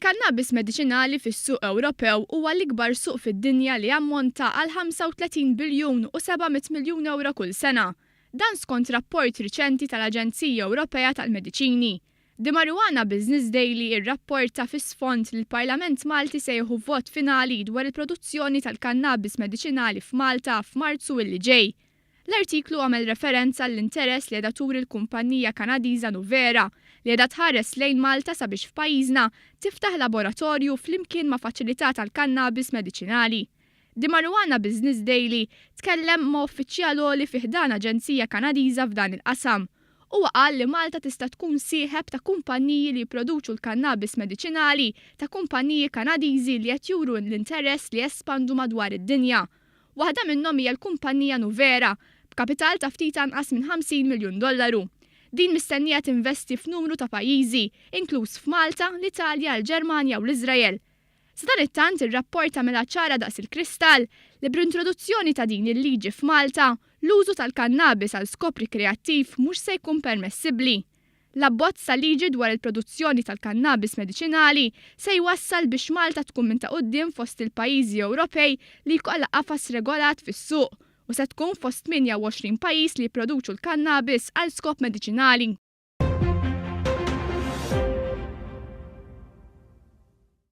Il-kannabis mediċinali fis-suq Ewropew huwa l-ikbar suq fid-dinja li jammonta għal 35 biljun u 700 miljun euro kull sena. Dan skont rapport riċenti tal-Aġenzija Ewropea tal-Mediċini. Di Marijuana Business Daily irrapporta fis-sfond li l-Parlament Malti se jieħu vot finali dwar il-produzzjoni tal-kannabis mediċinali f'Malta f'Marzu illi ġej. L-artiklu għamel referenza l-interess li qiegħda turi l-kumpanija Kanadiża Ewropea li qiegħda tħares lejn Malta sabiex f'pajjiżna tiftaħ laboratorju flimkien ma' faċilità tal-kannabis mediċinali. Di Marijuana Business Daily tkellem ma' uffiċjal fi ħdan aġenzija Kanadiża f'dan il-qasam. Huwa qal li Malta tista' tkun sieħeb ta' kumpaniji li jipproduċu l-kannabis mediċinali ta' kumpaniji Kanadiżi li qed juru l-interess li jespandu madwar id-dinja. Waħda minnhom hija l-kumpanija Ewropea b'kapital ta' ftit anqas minn $50 miljun. Din mistennija tinvesti f'numru ta' pajjiżi, inkluż f'Malta, l-Italja, l-Ġermanja u l-Iżrael. Sa dan it-tant ir-rapport tagħmilha ċara daqs il-kristall li b'introduzzjoni ta' din il-liġi f'Malta, l-użu tal-kannabis għal skop rikreattiv mhux se jkun permessibbli. L-abbozz ta' liġi dwar il-produzzjoni tal-kannabis mediċinali se jwassal biex Malta tkun minn ta' quddiem fost il-pajjiżi Ewropej li jkollha qafas regolat fis-suq u se tkun fost 28 pajjiż li jipproduċu l-kannabis għal skop mediċinali.